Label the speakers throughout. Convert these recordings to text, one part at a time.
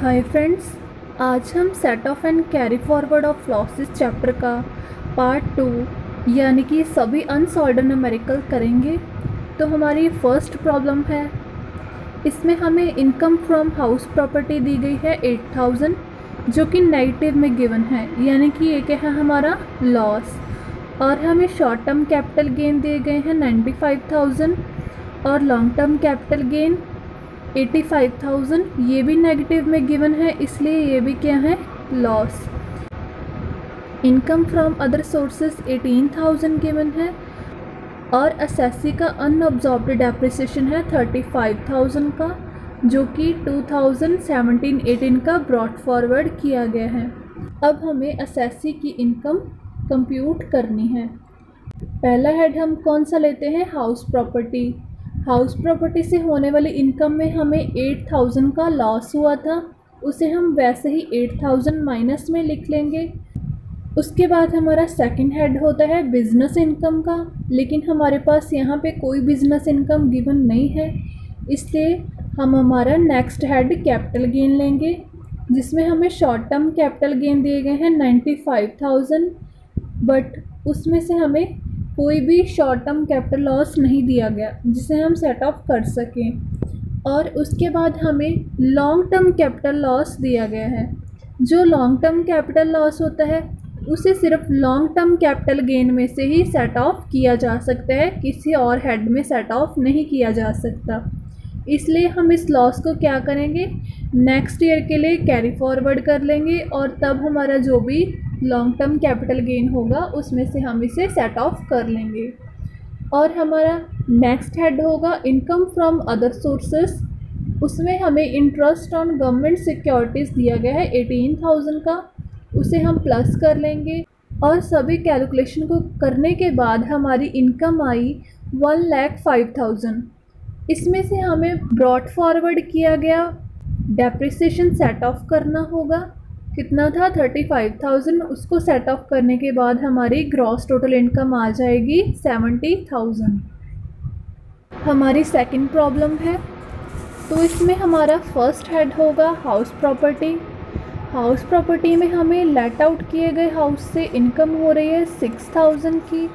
Speaker 1: Hi friends, आज हम set of and carry forward of losses chapter का part 2 यानी कि सभी अनसॉल्व्ड न्यूमेरिकल करेंगे। तो हमारी फर्स्ट प्रॉब्लम है, इसमें हमें इनकम फ्रॉम हाउस प्रॉपर्टी दी गई है 8000 जो कि नेगेटिव में गिवन है, यानी कि ये क्या है हमारा लॉस। और हमें शॉर्ट टर्म कैपिटल गेन दिए गए हैं 95000 और लॉन्ग टर्म कैपिटल गेन 85,000, ये भी नेगेटिव में गिवन है, इसलिए ये भी क्या है loss. Income from other sources 18,000 given है और असेसी का अनअब्जॉर्ब्ड डेप्रिसिएशन है 35,000 का, जो कि 2017-18 का ब्रॉट फॉरवर्ड किया गया है। अब हमें असेसी की इनकम कंप्यूट करनी है। पहला हेड हम कौन सा लेते हैं, हाउस प्रॉपर्टी। हाउस प्रॉपर्टी से होने वाली इनकम में हमें 8000 का लॉस हुआ था, उसे हम वैसे ही 8000 माइनस में लिख लेंगे। उसके बाद हमारा सेकंड हेड होता है बिजनेस इनकम का, लेकिन हमारे पास यहाँ पे कोई बिजनेस इनकम गिवन नहीं है, इसलिए हम हमारा नेक्स्ट हेड कैपिटल गेन लेंगे, जिसमें हमें शॉर्ट टर्म कैपिटल गेन दिए गए हैं 95,000, बट उसमें से हमें कोई भी शॉर्ट टर्म कैपिटल लॉस नहीं दिया गया जिसे हम सेट ऑफ कर सकें। और उसके बाद हमें लॉन्ग टर्म कैपिटल लॉस दिया गया है। जो लॉन्ग टर्म कैपिटल लॉस होता है उसे सिर्फ लॉन्ग टर्म कैपिटल गेन में से ही सेट ऑफ किया जा सकता है, किसी और हेड में सेट ऑफ नहीं किया जा सकता। इसलिए हम इस लॉस को क्या करेंगे, नेक्स्ट ईयर के लिए कैरी फॉरवर्ड कर लेंगे और तब हमारा जो भी लॉन्ग टर्म कैपिटल गेन होगा उसमें से हम इसे सेट ऑफ कर लेंगे। और हमारा नेक्स्ट हेड होगा इनकम फ्रॉम अदर सोर्सेस। उसमें हमें इंटरेस्ट ऑन गवर्नमेंट सिक्योरिटीज़ दिया गया है 18,000 का, उसे हम प्लस कर लेंगे और सभी कैलकुलेशन को करने के बाद हमारी इनकम आई 1,05,000। इसमें से हमें ब्रॉट फॉरवर्ड किया गया डेप्रिसिएशन सेट ऑफ करना होगा, कितना था 35,000, उसको सेट ऑफ करने के बाद हमारी ग्रॉस टोटल इनकम आ जाएगी 70,000। हमारी सेकंड प्रॉब्लम है, तो इसमें हमारा फर्स्ट हेड होगा हाउस प्रॉपर्टी। हाउस प्रॉपर्टी में हमें लेट आउट किए गए हाउस से इनकम हो रही है 6,000 की,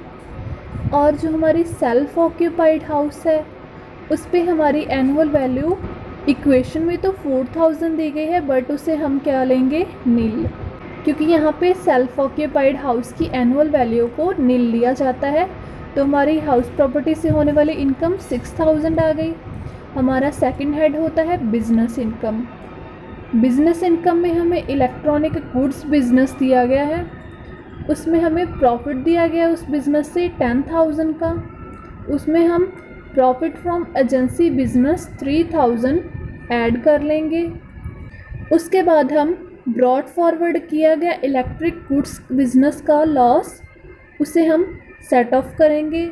Speaker 1: और जो हमारी सेल्फ ऑक्यूपाइड हाउस है उस पर हमारी एनुअल वैल्यू इक्वेशन में तो 4,000 दी गई है, बट उसे हम क्या लेंगे नील, क्योंकि यहाँ पे सेल्फ ऑक्यूपाइड हाउस की एनुअल वैल्यू को नील लिया जाता है। तो हमारी हाउस प्रॉपर्टी से होने वाली इनकम 6,000 आ गई। हमारा सेकंड हेड होता है बिजनेस इनकम। बिजनेस इनकम में हमें इलेक्ट्रॉनिक गुड्स बिजनेस दिया गया है, उसमें हमें प्रॉफिट दिया गया है उस बिज़नेस से 10,000 का, उसमें हम profit from agency business 3,000 add कर लेंगे। उसके बाद हम ब्रॉट फॉरवर्ड किया गया इलेक्ट्रिक गुड्स बिजनेस का लॉस, उसे हम सेट ऑफ करेंगे।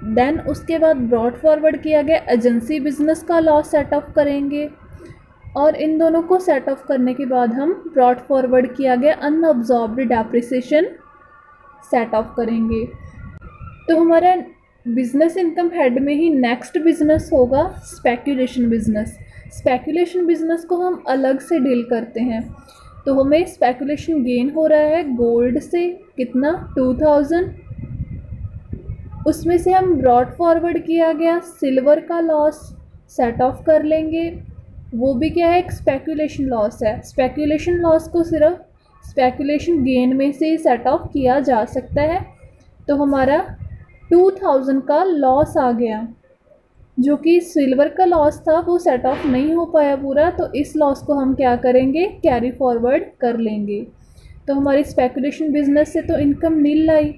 Speaker 1: देन उसके बाद ब्रॉट फॉरवर्ड किया गया एजेंसी बिजनेस का लॉस सेट ऑफ करेंगे, और इन दोनों को सेट ऑफ करने के बाद हम ब्रॉट फॉरवर्ड किया गया अनअब्जॉर्ब्ड डेप्रिसिएशन सेट ऑफ करेंगे। तो हमारा बिजनेस इनकम हेड में ही नेक्स्ट बिजनेस होगा स्पेक्यूलेशन बिजनेस। स्पेक्यूलेशन बिजनेस को हम अलग से डील करते हैं। तो हमें स्पेक्यूलेशन गेन हो रहा है गोल्ड से, कितना 2,000, उसमें से हम ब्रॉट फॉरवर्ड किया गया सिल्वर का लॉस सेट ऑफ कर लेंगे। वो भी क्या है, एक स्पेक्यूलेशन लॉस है। स्पेक्यूलेशन लॉस को सिर्फ स्पेक्यूलेशन गेन में से ही सेट ऑफ किया जा सकता है। तो हमारा 2,000 का लॉस आ गया, जो कि सिल्वर का लॉस था वो सेट ऑफ नहीं हो पाया पूरा, तो इस लॉस को हम क्या करेंगे, कैरी फॉरवर्ड कर लेंगे। तो हमारी स्पेकुलेशन बिजनेस से तो इनकम नील आई,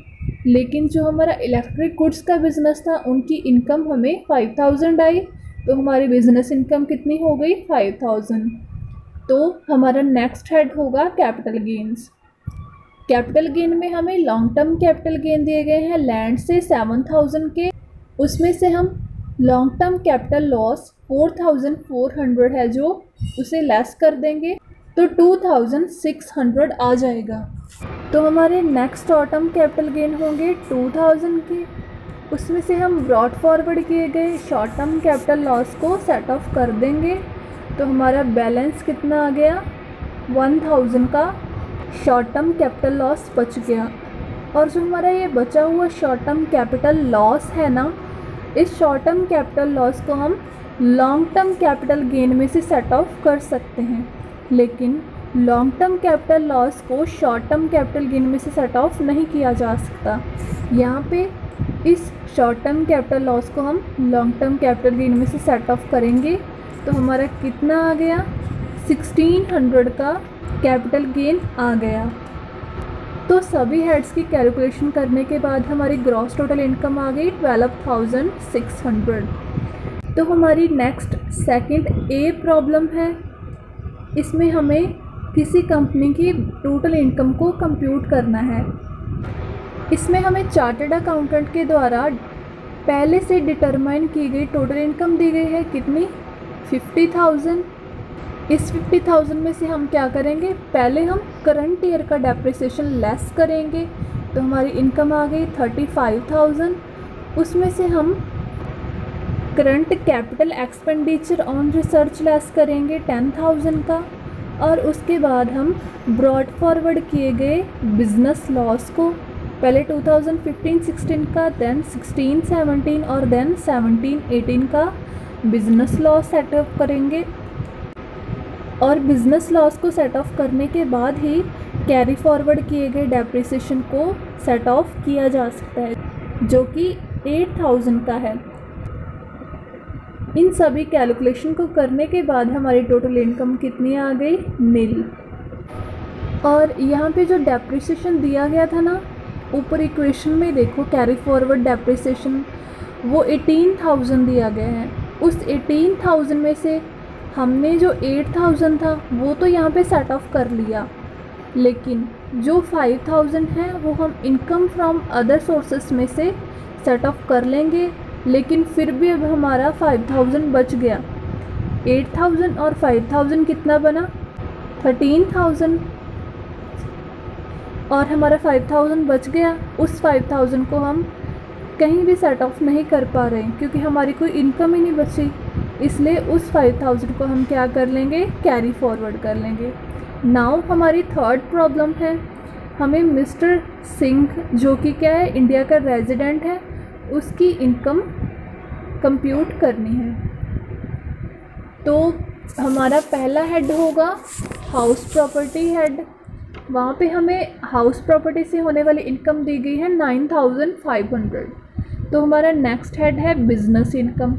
Speaker 1: लेकिन जो हमारा इलेक्ट्रिक गुड्स का बिजनेस था उनकी इनकम हमें 5,000 आई, तो हमारी बिजनेस इनकम कितनी हो गई 5,000। तो हमारा नेक्स्ट हेड होगा कैपिटल गेन्स। कैपिटल गेन में हमें लॉन्ग टर्म कैपिटल गेन दिए गए हैं लैंड से 7,000 के, उसमें से हम लॉन्ग टर्म कैपिटल लॉस 4,400 है जो उसे लेस कर देंगे, तो 2,600 आ जाएगा। तो हमारे next short term capital gain होंगे 2,000 के, उसमें से हम ब्रॉट फॉरवर्ड किए गए शॉर्ट टर्म कैपिटल लॉस को सेट ऑफ कर देंगे। तो हमारा बैलेंस कितना आ गया 1000 का शॉर्ट टर्म कैपिटल लॉस बच गया। और जो हमारा ये बचा हुआ शॉर्ट टर्म कैपिटल लॉस है ना, इस शॉर्ट टर्म कैपिटल लॉस को हम लॉन्ग टर्म कैपिटल गेन में से सेट ऑफ कर सकते हैं, लेकिन लॉन्ग टर्म कैपिटल लॉस को शॉर्ट टर्म कैपिटल गेन में से सेट ऑफ नहीं किया जा सकता। यहाँ पे इस शॉर्ट टर्म कैपिटल लॉस को हम लॉन्ग टर्म कैपिटल गेन में से सेट ऑफ करेंगे तो हमारा कितना आ गया, 1600 का कैपिटल गेन आ गया। तो सभी हेड्स की कैलकुलेशन करने के बाद हमारी ग्रॉस टोटल इनकम आ गई 12,600। तो हमारी नेक्स्ट सेकंड ए प्रॉब्लम है। इसमें हमें किसी कंपनी की टोटल इनकम को कंप्यूट करना है। इसमें हमें चार्टर्ड अकाउंटेंट के द्वारा पहले से डिटरमाइन की गई टोटल इनकम दी गई है, कितनी, 50,000। इस 50,000 में से हम क्या करेंगे, पहले हम करंट ईयर का डेप्रिसिएशन लेस करेंगे, तो हमारी इनकम आ गई 35,000। उसमें से हम current capital expenditure on research less करेंगे 10,000 का, और उसके बाद हम ब्रॉड फॉरवर्ड किए गए बिजनेस लॉस को पहले 2015-16 का, देन 16-17 और देन 17-18 का बिजनेस लॉस सेटअप करेंगे। और बिजनेस लॉस को सेट ऑफ करने के बाद ही कैरी फॉरवर्ड किए गए डेप्रिसिएशन को सेट ऑफ किया जा सकता है, जो कि 8,000 का है। इन सभी कैलकुलेशन को करने के बाद हमारी टोटल इनकम कितनी आ गई, नील। और यहाँ पे जो डेप्रिसिएशन दिया गया था ना, ऊपर इक्वेशन में देखो, कैरी फॉरवर्ड डेप्रिसिएशन वो 18,000 दिया गया है। उस 18,000 में से हमने जो 8,000 था वो तो यहाँ पे सेट ऑफ कर लिया, लेकिन जो 5,000 है वो हम इनकम फ्रॉम अदर सोर्सेस में से सेट ऑफ कर लेंगे। लेकिन फिर भी अब हमारा 5,000 बच गया। 8,000 और 5,000 कितना बना, 13,000। और हमारा 5,000 बच गया। उस 5,000 को हम कहीं भी सेट ऑफ नहीं कर पा रहे हैं क्योंकि हमारी कोई इनकम ही नहीं बची, इसलिए उस 5,000 को हम क्या कर लेंगे, कैरी फॉरवर्ड कर लेंगे। नाउ हमारी थर्ड प्रॉब्लम है, हमें मिस्टर सिंह जो कि क्या है, इंडिया का रेजिडेंट है, उसकी इनकम कंप्यूट करनी है। तो हमारा पहला हेड होगा हाउस प्रॉपर्टी हेड। वहाँ पे हमें हाउस प्रॉपर्टी से होने वाली इनकम दी गई है 9,500। तो हमारा नेक्स्ट हेड है बिजनेस इनकम,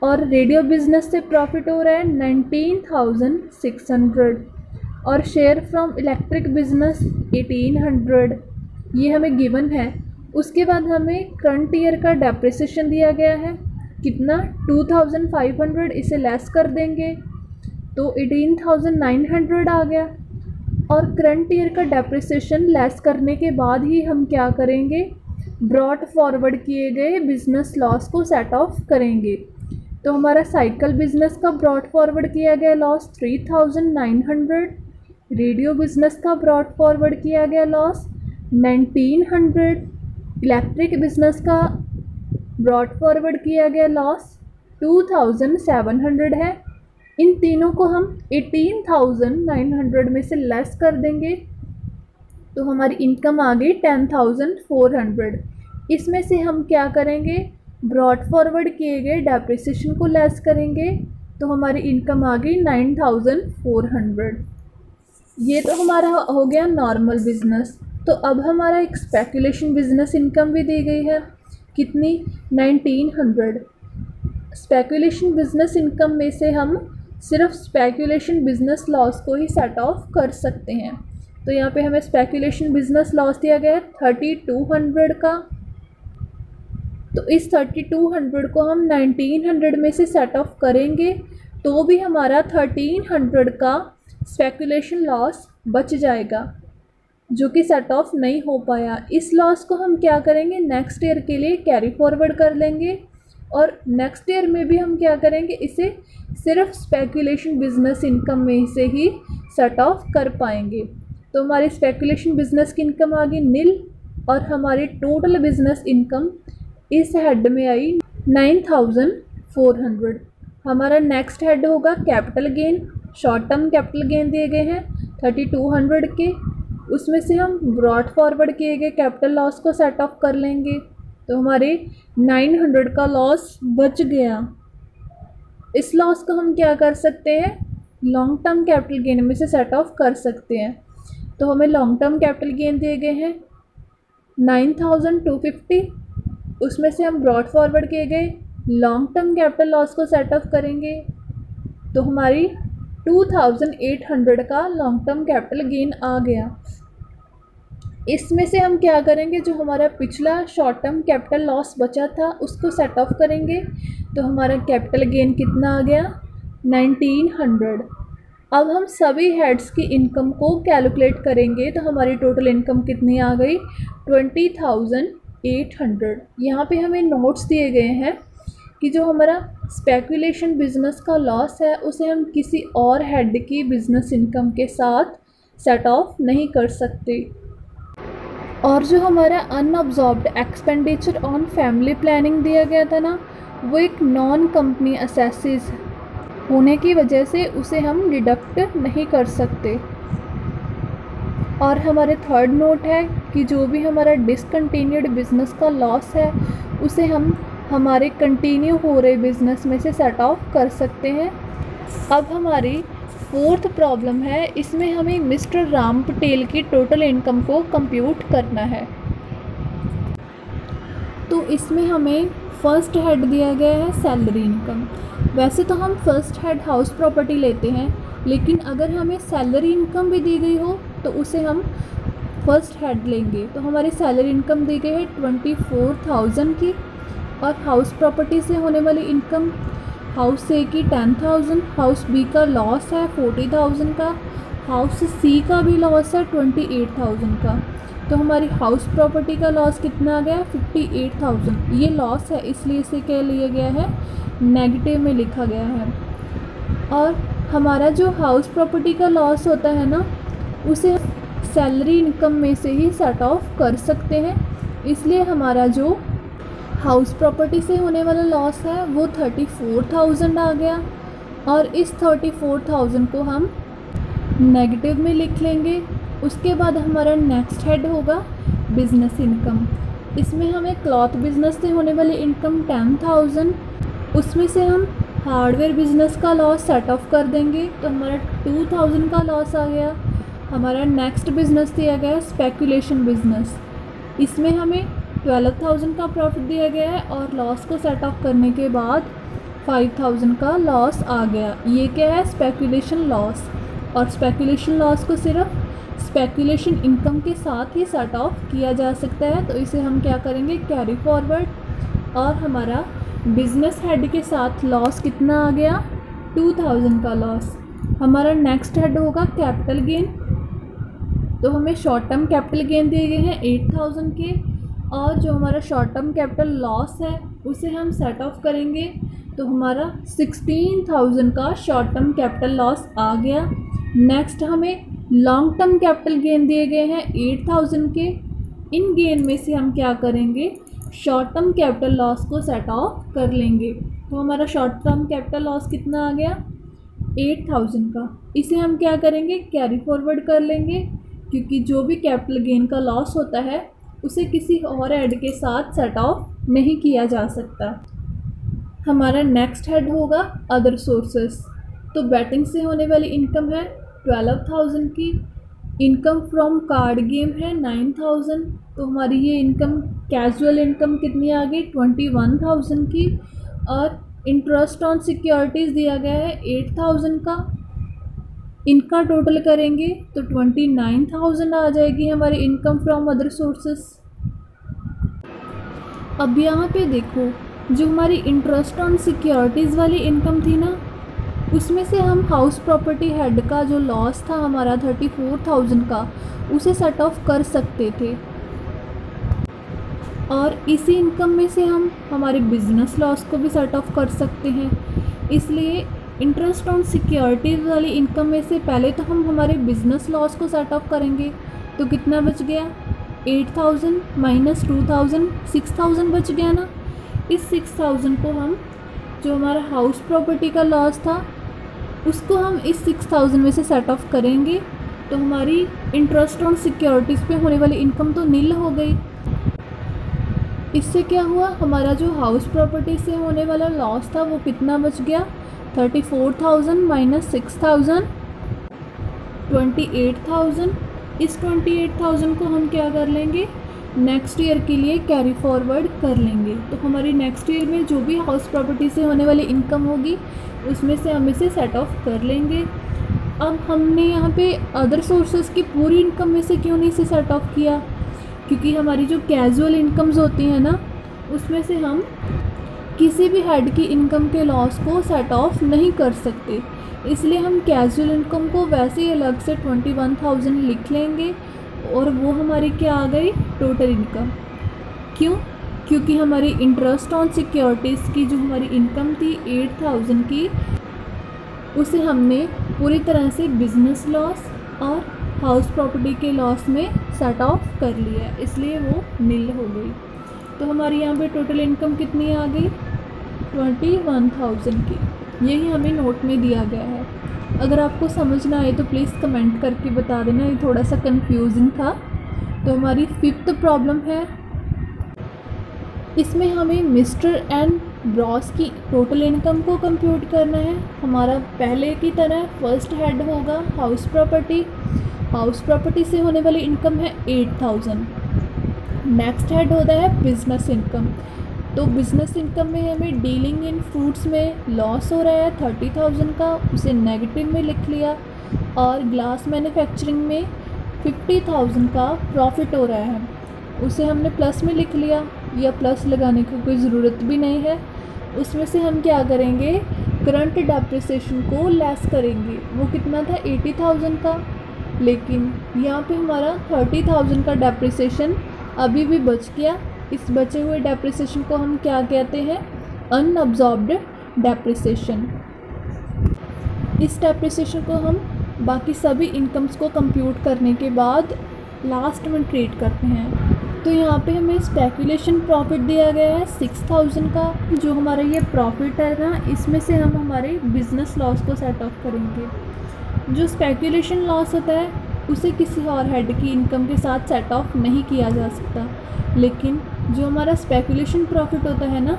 Speaker 1: और रेडियो बिजनेस से प्रॉफिट हो रहा है 19,600, और शेयर फ्रॉम इलेक्ट्रिक बिजनेस 1,800, ये हमें गिवन है। उसके बाद हमें करंट ईयर का डेप्रिसिएशन दिया गया है, कितना, 2,500, इसे लेस कर देंगे तो 18,900 आ गया। और करंट ईयर का डेप्रिसिएशन लेस करने के बाद ही हम क्या करेंगे, ब्रॉड फॉरवर्ड किए गए बिजनेस लॉस को सेट ऑफ करेंगे। तो हमारा साइकिल बिजनेस का ब्रॉड फॉरवर्ड किया गया लॉस 3,900, रेडियो बिजनेस का ब्रॉड फॉरवर्ड किया गया लॉस 1,900, इलेक्ट्रिक बिजनेस का ब्रॉड फॉरवर्ड किया गया लॉस 2,700 है। इन तीनों को हम 18,900 में से लेस कर देंगे तो हमारी इनकम आ गई 10,400। इसमें से हम क्या करेंगे, ब्रॉड फॉरवर्ड किए गए डेप्रिसिएशन को लेस करेंगे तो हमारी इनकम आ गई 9,400। ये तो हमारा हो गया नॉर्मल बिजनेस। तो अब हमारा एक स्पेकुलेशन बिजनेस इनकम भी दी गई है, कितनी, 1,900। स्पेकुलेशन बिजनेस इनकम में से हम सिर्फ स्पेकुलेशन बिजनेस लॉस को ही सेट ऑफ कर सकते हैं। तो यहाँ पे हमें स्पेकुलेशन बिजनेस लॉस दिया गया है 3,200 का। तो इस 3,200 को हम 1,900 में से सेट ऑफ करेंगे तो भी हमारा 1,300 का स्पेकुलेशन लॉस बच जाएगा, जो कि सेट ऑफ नहीं हो पाया। इस लॉस को हम क्या करेंगे, नेक्स्ट ईयर के लिए कैरी फॉरवर्ड कर लेंगे, और नेक्स्ट ईयर में भी हम क्या करेंगे, इसे सिर्फ स्पेकुलेशन बिजनेस इनकम में से ही सेट ऑफ कर पाएंगे। तो हमारी स्पेकुलेशन बिजनेस की इनकम आ गई नील, और हमारी टोटल बिजनेस इनकम इस हेड में आई 9,400। हमारा नेक्स्ट हेड होगा capital gain, short term capital gain दिए गए हैं 3200 के, उसमें से हम ब्रॉड फॉरवर्ड किए गए कैपिटल लॉस को सेट ऑफ कर लेंगे तो हमारे 900 का लॉस बच गया। इस लॉस को हम क्या कर सकते हैं, लॉन्ग टर्म कैपिटल गेन में से सेट ऑफ कर सकते हैं। तो हमें लॉन्ग टर्म कैपिटल गेन दिए गए हैं 9250, उसमें से हम ब्रॉड फॉरवर्ड किए गए लॉन्ग टर्म कैपिटल लॉस को सेट ऑफ करेंगे तो हमारी 2800 का लॉन्ग टर्म कैपिटल गेन आ गया। इसमें से हम क्या करेंगे, जो हमारा पिछला शॉर्ट टर्म कैपिटल लॉस बचा था उसको सेट ऑफ करेंगे तो हमारा कैपिटल गेन कितना आ गया 1900। अब हम सभी हेड्स की इनकम को कैलकुलेट करेंगे तो हमारी टोटल इनकम कितनी आ गई 20,800। यहाँ पे हमें नोट्स दिए गए हैं कि जो हमारा स्पेकुलेशन बिजनेस का लॉस है उसे हम किसी और हेड की बिजनेस इनकम के साथ सेट ऑफ नहीं कर सकते। और जो हमारा अनअब्जॉर्ब्ड एक्सपेंडिचर ऑन फैमिली प्लानिंग दिया गया था ना, वो एक नॉन कंपनी असेसिस होने की वजह से उसे हम डिडक्ट नहीं कर सकते। और हमारे थर्ड नोट है कि जो भी हमारा डिसकंटिन्यूड बिजनेस का लॉस है उसे हम हमारे कंटिन्यू हो रहे बिजनेस में से सेट ऑफ कर सकते हैं। अब हमारी फोर्थ प्रॉब्लम है, इसमें हमें मिस्टर राम पटेल की टोटल इनकम को कंप्यूट करना है। तो इसमें हमें फर्स्ट हेड दिया गया है सैलरी इनकम। वैसे तो हम फर्स्ट हेड हाउस प्रॉपर्टी लेते हैं, लेकिन अगर हमें सैलरी इनकम भी दी गई हो तो उसे हम फर्स्ट हेड लेंगे। तो हमारी सैलरी इनकम दी गई है 24,000 की, और हाउस प्रॉपर्टी से होने वाली इनकम हाउस ए की 10,000, हाउस बी का लॉस है 40,000 का, हाउस सी का भी लॉस है 28,000 का। तो हमारी हाउस प्रॉपर्टी का लॉस कितना आ गया 58,000। ये लॉस है इसलिए इसे क्या लिया गया है, नेगेटिव में लिखा गया है। और हमारा जो हाउस प्रॉपर्टी का लॉस होता है ना, उसे सैलरी इनकम में से ही सेट ऑफ कर सकते हैं, इसलिए हमारा जो हाउस प्रॉपर्टी से होने वाला लॉस है वो 34,000 आ गया। और इस 34,000 को हम नेगेटिव में लिख लेंगे। उसके बाद हमारा नेक्स्ट हेड होगा बिजनेस इनकम। इसमें हमें क्लॉथ बिजनेस से होने वाली इनकम 10,000, उसमें से हम हार्डवेयर बिजनेस का लॉस सेट ऑफ कर देंगे तो हमारा 2,000 का लॉस आ गया। हमारा नेक्स्ट बिजनेस दिया गया है स्पेकुलेशन बिजनेस। इसमें हमें 12,000 का प्रॉफिट दिया गया है और लॉस को सेट ऑफ करने के बाद 5,000 का लॉस आ गया। ये क्या है, स्पेकुलेशन लॉस। और स्पेकुलेशन लॉस को सिर्फ स्पेकुलेशन इनकम के साथ ही सेट ऑफ किया जा सकता है, तो इसे हम क्या करेंगे, कैरी फॉरवर्ड। और हमारा बिजनेस हेड के साथ लॉस कितना आ गया 2,000 का लॉस। हमारा नेक्स्ट हेड होगा कैपिटल गेन। तो हमें शॉर्ट टर्म कैपिटल गेन दिए गए हैं 8,000 के, और जो हमारा शॉर्ट टर्म कैपिटल लॉस है उसे हम सेट ऑफ करेंगे तो हमारा 16,000 का शॉर्ट टर्म कैपिटल लॉस आ गया। नेक्स्ट हमें लॉन्ग टर्म कैपिटल गेन दिए गए हैं 8,000 के। इन गेन में से हम क्या करेंगे, शॉर्ट टर्म कैपिटल लॉस को सेट ऑफ कर लेंगे। तो हमारा शॉर्ट टर्म कैपिटल लॉस कितना आ गया 8,000 का। इसे हम क्या करेंगे, कैरी फॉरवर्ड कर लेंगे, क्योंकि जो भी कैपिटल गेन का लॉस होता है उसे किसी और हेड के साथ सेट ऑफ नहीं किया जा सकता। हमारा नेक्स्ट हेड होगा अदर सोर्सेस। तो बैटिंग से होने वाली इनकम है 12,000 की, इनकम फ्रॉम कार्ड गेम है 9,000। तो हमारी ये इनकम कैजुअल इनकम कितनी आ गई 21,000 की, और इंटरेस्ट ऑन सिक्योरिटीज़ दिया गया है 8,000 का। इनका टोटल करेंगे तो 29,000 आ जाएगी हमारी इनकम फ्रॉम अदर सोर्सेस। अब यहाँ पे देखो, जो हमारी इंटरेस्ट ऑन सिक्योरिटीज़ वाली इनकम थी ना, उसमें से हम हाउस प्रॉपर्टी हेड का जो लॉस था हमारा 34,000 का, उसे सेट ऑफ कर सकते थे। और इसी इनकम में से हम हमारे बिजनेस लॉस को भी सेट ऑफ कर सकते हैं। इसलिए इंटरेस्ट ऑन सिक्योरिटीज़ वाली इनकम में से पहले तो हम हमारे बिजनेस लॉस को सेट ऑफ करेंगे। तो कितना बच गया 8,000 माइनस 2,000, 6,000 बच गया ना। इस 6,000 को हम, जो हमारा हाउस प्रॉपर्टी का लॉस था उसको हम इस 6000 में से सेट ऑफ करेंगे तो हमारी इंटरेस्ट ऑन सिक्योरिटीज़ पे होने वाली इनकम तो नील हो गई। इससे क्या हुआ, हमारा जो हाउस प्रॉपर्टी से होने वाला लॉस था वो कितना बच गया, 34,000 माइनस 6,000, 28,000। इस 28,000 को हम क्या कर लेंगे, नेक्स्ट ईयर के लिए कैरी फॉरवर्ड कर लेंगे। तो हमारी नेक्स्ट ईयर में जो भी हाउस प्रॉपर्टी से होने वाली इनकम होगी उसमें से हम इसे सेट ऑफ कर लेंगे। अब हमने यहाँ पे अदर सोर्सेज की पूरी इनकम में से क्यों नहीं इसे सेट ऑफ किया, क्योंकि हमारी जो कैजुअल इनकम्स होती हैं ना उसमें से हम किसी भी हेड की इनकम के लॉस को सेट ऑफ नहीं कर सकते, इसलिए हम कैजुअल इनकम को वैसे ही अलग से 21,000 लिख लेंगे और वो हमारी क्या आ गई, टोटल इनकम। क्यों, क्योंकि हमारी इंटरेस्ट ऑन सिक्योरिटीज़ की जो हमारी इनकम थी 8,000 की, उसे हमने पूरी तरह से बिजनेस लॉस और हाउस प्रॉपर्टी के लॉस में सेट ऑफ कर लिया, इसलिए वो नील हो गई। तो हमारी यहाँ पे टोटल इनकम कितनी आ गई, 21,000 की। यही हमें नोट में दिया गया है। अगर आपको समझ ना आए तो प्लीज़ कमेंट करके बता देना, ये थोड़ा सा कंफ्यूजिंग था। तो हमारी 5th प्रॉब्लम है, इसमें हमें मिस्टर एंड ब्रॉस की टोटल इनकम को कंप्यूट करना है। हमारा पहले की तरह फर्स्ट हेड होगा हाउस प्रॉपर्टी। हाउस प्रॉपर्टी से होने वाली इनकम है 8,000। नेक्स्ट हेड होता है बिजनेस इनकम। तो बिज़नेस इनकम में हमें डीलिंग इन फ्रूट्स में लॉस हो रहा है 30,000 का, उसे नेगेटिव में लिख लिया। और ग्लास मैन्युफैक्चरिंग में 50,000 का प्रॉफिट हो रहा है, उसे हमने प्लस में लिख लिया, या प्लस लगाने की कोई ज़रूरत भी नहीं है। उसमें से हम क्या करेंगे, करंट डेप्रिसिएशन को लेस करेंगे। वो कितना था, 80,000 का, लेकिन यहाँ पे हमारा 30,000 का डेप्रिसिएशन अभी भी बच गया। इस बचे हुए डेप्रिसिएशन को हम क्या कहते हैं, अनअब्जॉर्ब्ड डेप्रिसिएशन। इस डेप्रिसिएशन को हम बाकी सभी इनकम्स को कंप्यूट करने के बाद लास्ट में ट्रीट करते हैं। तो यहाँ पे हमें स्पेकुलेशन प्रॉफिट दिया गया है 6,000 का। जो हमारा ये प्रॉफिट है ना, इसमें से हम हमारे बिजनेस लॉस को सेट ऑफ करेंगे। जो स्पेकुलेशन लॉस होता है उसे किसी और हेड की इनकम के साथ सेट ऑफ नहीं किया जा सकता, लेकिन जो हमारा स्पेकुलेशन प्रॉफिट होता है ना,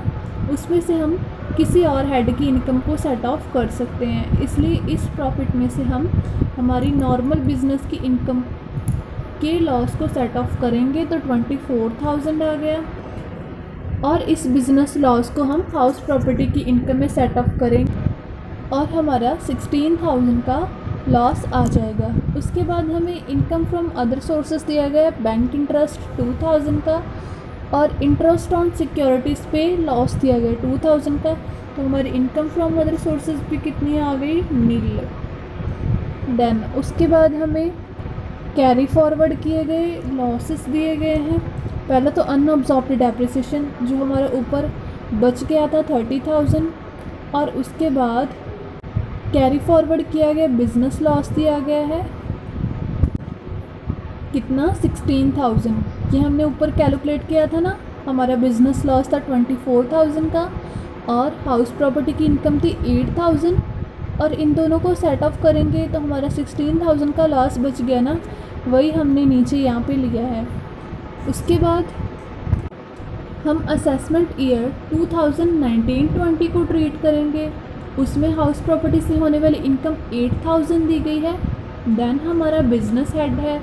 Speaker 1: उसमें से हम किसी और हेड की इनकम को सेट ऑफ कर सकते हैं। इसलिए इस प्रॉफिट में से हम हमारी नॉर्मल बिजनेस की इनकम के लॉस को सेट ऑफ करेंगे तो 24,000 आ गया। और इस बिज़नेस लॉस को हम हाउस प्रॉपर्टी की इनकम में सेट ऑफ करेंगे और हमारा 16,000 का लॉस आ जाएगा। उसके बाद हमें इनकम फ्रॉम अदर सोर्सेज दिया गया, बैंक इंटरेस्ट 2,000 का और इंटरेस्ट ऑन सिक्योरिटीज़ पे लॉस दिया गया 2,000 का। तो हमारी इनकम फ्रॉम अदर सोर्सेज भी कितनी आ गई, नील। देन उसके बाद हमें कैरी फॉरवर्ड किए गए लॉसेस दिए गए हैं। पहले तो अनअब्जॉर्ब्ड डेप्रिसिएशन जो हमारा ऊपर बच गया था 30,000, और उसके बाद कैरी फॉरवर्ड किया गया बिजनेस लॉस दिया गया है कितना, 16,000। ये हमने ऊपर कैलकुलेट किया था ना, हमारा बिजनेस लॉस था 24,000 का और हाउस प्रॉपर्टी की इनकम थी 8,000, और इन दोनों को सेट ऑफ करेंगे तो हमारा 16,000 का लॉस बच गया ना, वही हमने नीचे यहाँ पे लिया है। उसके बाद हम असेसमेंट ईयर 2019-20 को ट्रीट करेंगे। उसमें हाउस प्रॉपर्टी से होने वाली इनकम 8,000 दी गई है। देन हमारा बिजनेस हेड है,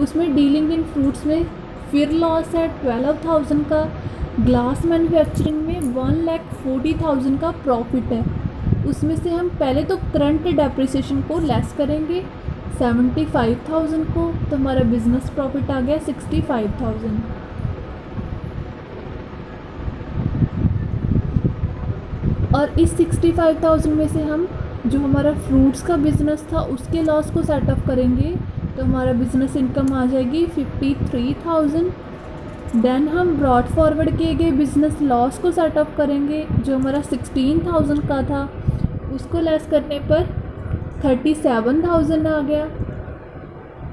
Speaker 1: उसमें डीलिंग इन फ्रूट्स में फिर लॉस है 12,000 का। ग्लास मैन्युफैक्चरिंग में 1,40,000 का प्रॉफिट है। उसमें से हम पहले तो करंट डेप्रिसिएशन को लेस करेंगे 75,000 को, तो हमारा बिजनेस प्रॉफिट आ गया 65,000। और इस 65,000 में से हम जो हमारा फ्रूट्स का बिज़नेस था उसके लॉस को सेट ऑफ करेंगे तो हमारा बिज़नेस इनकम आ जाएगी 53,000। देन हम ब्रॉड फॉरवर्ड किए गए बिज़नेस लॉस को सेट ऑफ करेंगे जो हमारा 16,000 का था, उसको लेस करने पर 37,000 आ गया।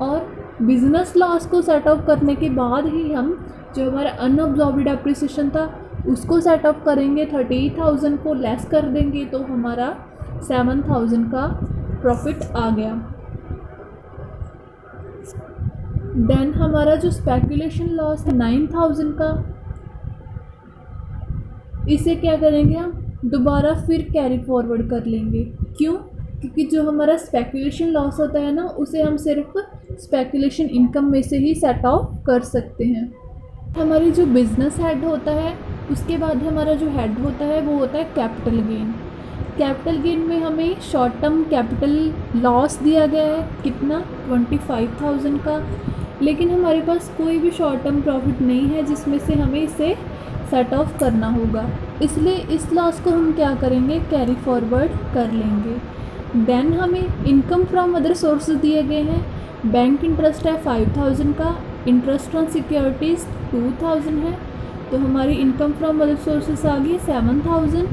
Speaker 1: और बिज़नेस लॉस को सेट ऑफ करने के बाद ही हम जो हमारा अनअब्जॉर्ब्ड डेप्रिसिएशन था उसको सेट ऑफ करेंगे, 30,000 को लेस कर देंगे तो हमारा 7,000 का प्रॉफिट आ गया। देन हमारा जो स्पेकुलेशन लॉस है 9,000 का, इसे क्या करेंगे हम दोबारा फिर कैरी फॉरवर्ड कर लेंगे। क्यों? क्योंकि जो हमारा स्पेकुलेशन लॉस होता है ना, उसे हम सिर्फ स्पेकुलेशन इनकम में से ही सेट ऑफ कर सकते हैं। हमारी जो बिजनेस हेड होता है, उसके बाद हमारा जो हेड होता है वो होता है कैपिटल गेन। कैपिटल गेन में हमें शॉर्ट टर्म कैपिटल लॉस दिया गया है, कितना 25,000 का, लेकिन हमारे पास कोई भी शॉर्ट टर्म प्रॉफिट नहीं है जिसमें से हमें इसे सेट ऑफ करना होगा, इसलिए इस लॉस को हम क्या करेंगे, कैरी फॉरवर्ड कर लेंगे। देन हमें इनकम फ्रॉम अदर सोर्सेज दिए गए हैं। बैंक इंटरेस्ट है 5,000 का, इंटरेस्ट ऑन सिक्योरिटीज़ 2,000 है, तो हमारी इनकम फ्रॉम अदर सोर्सेज आ गई 7,000।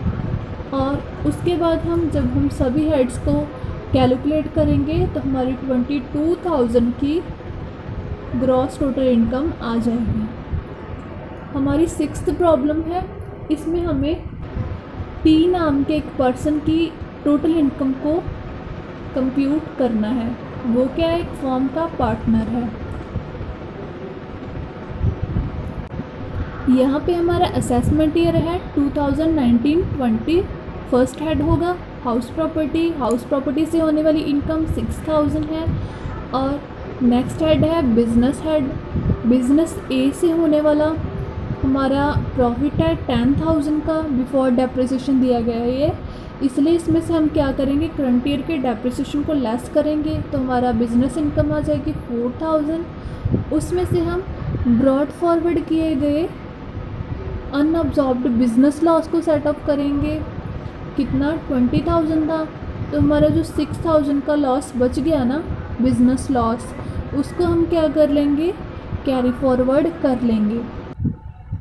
Speaker 1: और उसके बाद जब हम सभी हेड्स को कैलकुलेट करेंगे तो हमारी 22,000 की ग्रॉस टोटल इनकम आ जाएगी। हमारी 6th प्रॉब्लम है, इसमें हमें T नाम के एक पर्सन की टोटल इनकम को कंप्यूट करना है। वो क्या है, एक फर्म का पार्टनर है। यहाँ पे हमारा असेसमेंट ईयर है 2019-20। फर्स्ट हेड होगा हाउस प्रॉपर्टी। हाउस प्रॉपर्टी से होने वाली इनकम 6,000 है। और नेक्स्ट हेड है बिजनेस हेड। बिजनेस ए से होने वाला हमारा प्रॉफिट है 10,000 का, बिफोर डेप्रिसिएशन दिया गया है ये, इसलिए इसमें से हम क्या करेंगे, करंट ईयर के डेप्रिसिएशन को लेस करेंगे तो हमारा बिजनेस इनकम आ जाएगी 4,000। उसमें से हम ब्रॉड फॉरवर्ड किए गए अनअब्जॉर्ब्ड बिजनेस लॉस को सेट अप करेंगे, कितना 20,000 था, तो हमारा जो 6,000 का लॉस बच गया ना, बिजनेस लॉस, उसको हम क्या कर लेंगे, कैरी फॉरवर्ड कर लेंगे।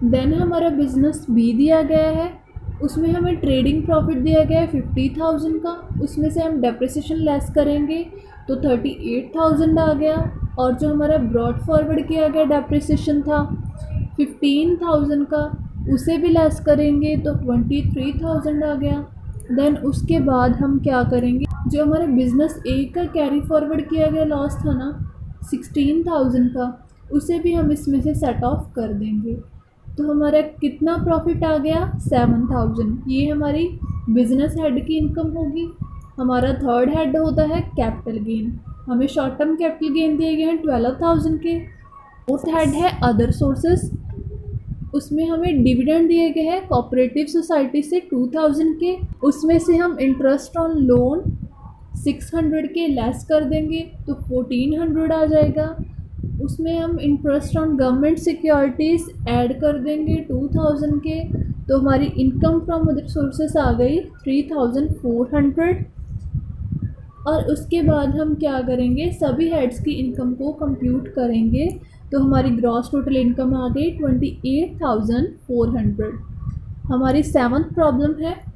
Speaker 1: देन हमारा बिजनेस बी दिया गया है, उसमें हमें ट्रेडिंग प्रॉफिट दिया गया है 50,000 का, उसमें से हम डेप्रिसिएशन लेस करेंगे तो 38,000 आ गया। और जो हमारा ब्रॉड फॉरवर्ड किया गया डेप्रिसिएशन था 15,000 का, उसे भी लेस करेंगे तो 23,000 आ गया। देन उसके बाद हम क्या करेंगे, जो हमारे बिजनेस ए का कैरी फॉरवर्ड किया गया लॉस था ना 16,000 का, उसे भी हम इसमें से सेट ऑफ कर देंगे, तो हमारा कितना प्रॉफिट आ गया 7,000। ये हमारी बिजनेस हेड की इनकम होगी। हमारा थर्ड हेड होता है कैपिटल गेन। हमें शॉर्ट टर्म कैपिटल गेन दिए गए हैं 12,000 के। फोर्थ हेड है अदर सोर्सेस, उसमें हमें डिविडेंड दिए गए हैं कोऑपरेटिव सोसाइटी से 2,000 के, उसमें से हम इंटरेस्ट ऑन लोन 600 के लेस कर देंगे तो 1,400 आ जाएगा। उसमें हम interest on government securities add कर देंगे 2,000 के, तो हमारी इनकम फ्रॉम अदर सोर्सेस आ गई 3,400। और उसके बाद हम क्या करेंगे, सभी हेड्स की इनकम को कंप्यूट करेंगे तो हमारी ग्रॉस टोटल इनकम आ गई 28,400। हमारी 7th प्रॉब्लम है,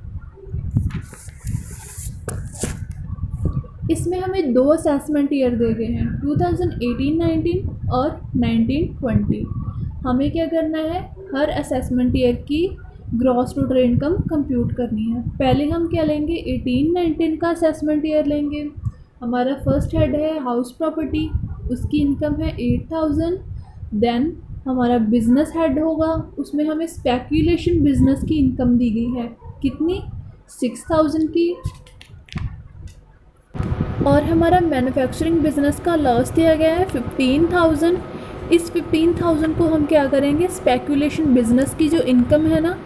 Speaker 1: इसमें हमें 2 असेसमेंट ईयर दे गए हैं 2018-19 और 19-20। हमें क्या करना है, हर असेसमेंट ईयर की ग्रॉस टोटल इनकम कंप्यूट करनी है। पहले हम क्या लेंगे, 18-19 का असेसमेंट ईयर लेंगे। हमारा फर्स्ट हेड है हाउस प्रॉपर्टी, उसकी इनकम है 8,000। देन हमारा बिजनेस हेड होगा, उसमें हमें स्पेक्यूलेशन बिजनेस की इनकम दी गई है, कितनी 6,000 की। और हमारा मैन्युफैक्चरिंग बिजनेस का लॉस दिया गया है 15,000। इस 15,000 को हम क्या करेंगे, स्पेक्यूलेशन बिजनेस की जो इनकम है ना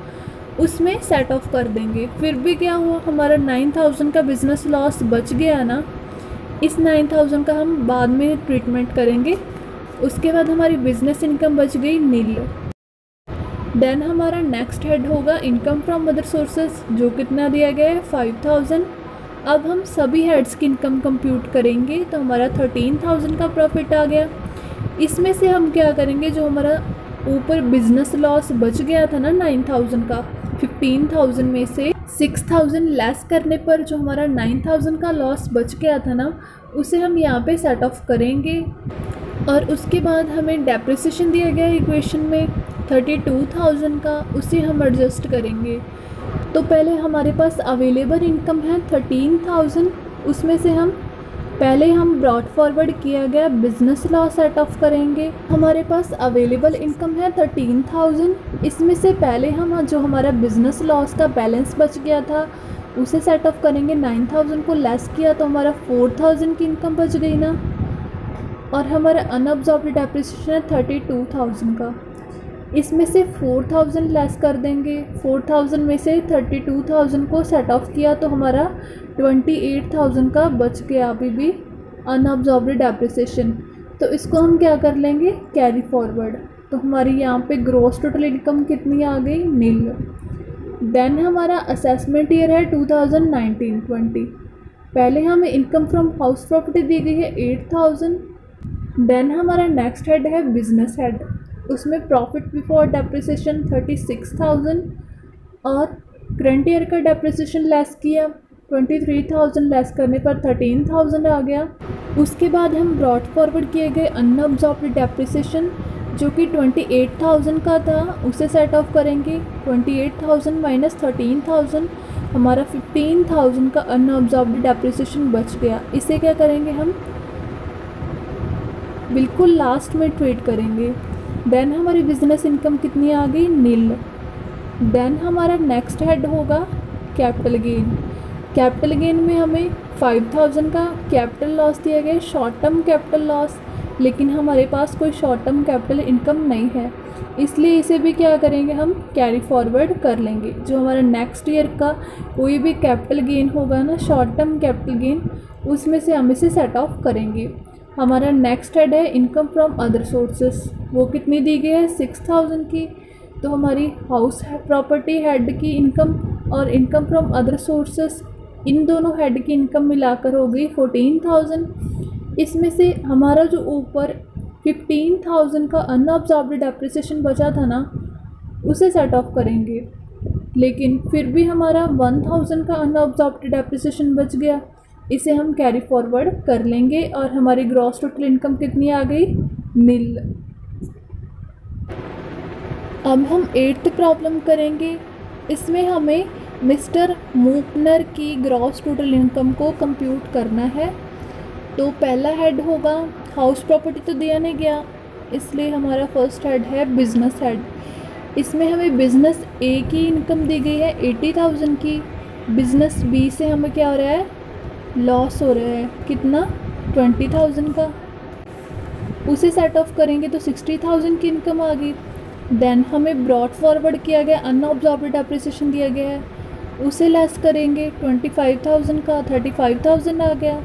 Speaker 1: उसमें सेट ऑफ कर देंगे। फिर भी क्या हुआ, हमारा 9,000 का बिजनेस लॉस बच गया ना, इस 9,000 का हम बाद में ट्रीटमेंट करेंगे। उसके बाद हमारी बिजनेस इनकम बच गई नील। देन हमारा नेक्स्ट हेड होगा इनकम फ्रॉम अदर सोर्सेज, जो कितना दिया गया है 5,000। अब हम सभी हेड्स की इनकम कंप्यूट करेंगे तो हमारा 13,000 का प्रॉफिट आ गया। इसमें से हम क्या करेंगे, जो हमारा ऊपर बिजनेस लॉस बच गया था ना 9,000 का, 15,000 में से 6,000 लेस करने पर जो हमारा 9,000 का लॉस बच गया था ना, उसे हम यहाँ पे सेट ऑफ करेंगे। और उसके बाद हमें डेप्रिसिएशन दिया गया इक्वेशन में 32,000 का, उसे हम एडजस्ट करेंगे। तो पहले हमारे पास अवेलेबल इनकम है 13,000, उसमें से पहले हम ब्रॉड फॉरवर्ड किया गया बिजनेस लॉस सेट ऑफ करेंगे। हमारे पास अवेलेबल इनकम है 13,000, इसमें से पहले हम जो हमारा बिजनेस लॉस का बैलेंस बच गया था उसे सेट ऑफ करेंगे। 9,000 को लेस किया तो हमारा 4,000 की इनकम बच गई ना, और हमारा अनअब्जॉर्ब्ड डेप्रिसिएशन है 32,000 का। इसमें से 4,000 लेस कर देंगे, 4,000 में से 32,000 को सेट ऑफ किया तो हमारा 28,000 का बच गया अभी भी अनअब्जॉर्ब्ड डेप्रिसिएशन। तो इसको हम क्या कर लेंगे, कैरी फॉरवर्ड। तो हमारी यहाँ पे ग्रॉस टोटल इनकम कितनी आ गई, नील। देन हमारा असेसमेंट ईयर है 2019-20। पहले हमें इनकम फ्रॉम हाउस प्रॉपर्टी दी गई है 8,000। देन हमारा नेक्स्ट हेड है बिजनेस हेड, उसमें प्रॉफिट बिफोर डेप्रिसिएशन 36,000 और करंट ईयर का डेप्रिसिएशन लेस किया, 23,000 लेस करने पर 13,000 आ गया। उसके बाद हम ब्रॉड फॉरवर्ड किए गए अनअब्जॉर्ब्ड डेप्रिसिएशन जो कि 28,000 का था, उसे सेट ऑफ करेंगे। 28,000 माइनस 13,000, हमारा 15,000 का अनअब्जॉर्ब्ड डेप्रिसिएशन बच गया। इसे क्या करेंगे, हम बिल्कुल लास्ट में ट्रेड करेंगे। देन हमारी बिजनेस इनकम कितनी आ गई, नील। देन हमारा नेक्स्ट हेड होगा कैपिटल गेन। कैपिटल गेन में हमें 5,000 का कैपिटल लॉस दिया गया, शॉर्ट टर्म कैपिटल लॉस, लेकिन हमारे पास कोई शॉर्ट टर्म कैपिटल इनकम नहीं है, इसलिए इसे भी क्या करेंगे, हम कैरी फॉरवर्ड कर लेंगे। जो हमारा नेक्स्ट ईयर का कोई भी कैपिटल गेन होगा ना, शॉर्ट टर्म कैपिटल गेन, उसमें से हम इसे सेट ऑफ करेंगे। हमारा नेक्स्ट हेड है इनकम फ्रॉम अदर सोर्सेस, वो कितनी दी गई है, 6,000 की। तो हमारी हाउस प्रॉपर्टी हेड की इनकम और इनकम फ्रॉम अदर सोर्सेस, इन दोनों हेड की इनकम मिलाकर हो गई 14,000। इसमें से हमारा जो ऊपर 15,000 का अनअब्जॉर्ब्ड डेप्रिसिएशन बचा था ना, उसे सेट ऑफ करेंगे, लेकिन फिर भी हमारा 1,000 का अनअब्जॉर्ब्ड डेप्रिसिएशन बच गया, इसे हम कैरी फॉरवर्ड कर लेंगे और हमारी ग्रॉस टोटल इनकम कितनी आ गई, नील। अब हम 8th प्रॉब्लम करेंगे। इसमें हमें मिस्टर मूपनर की ग्रॉस टोटल इनकम को कंप्यूट करना है। तो पहला हेड होगा, हाउस प्रॉपर्टी तो दिया नहीं गया, इसलिए हमारा फर्स्ट हेड है बिजनेस हेड। इसमें हमें बिजनेस ए की इनकम दी गई है 80,000 की, बिजनेस बी से हमें क्या हो रहा है, लॉस हो रहा है, कितना, 20,000 का। उसे सेट ऑफ करेंगे तो 60,000 की इनकम आ गई। देन हमें ब्रॉड फॉरवर्ड किया गया अनअब्जॉर्ब्ड डेप्रिसिएशन दिया गया है, उसे लेस करेंगे 25,000 का, 35,000 आ गया।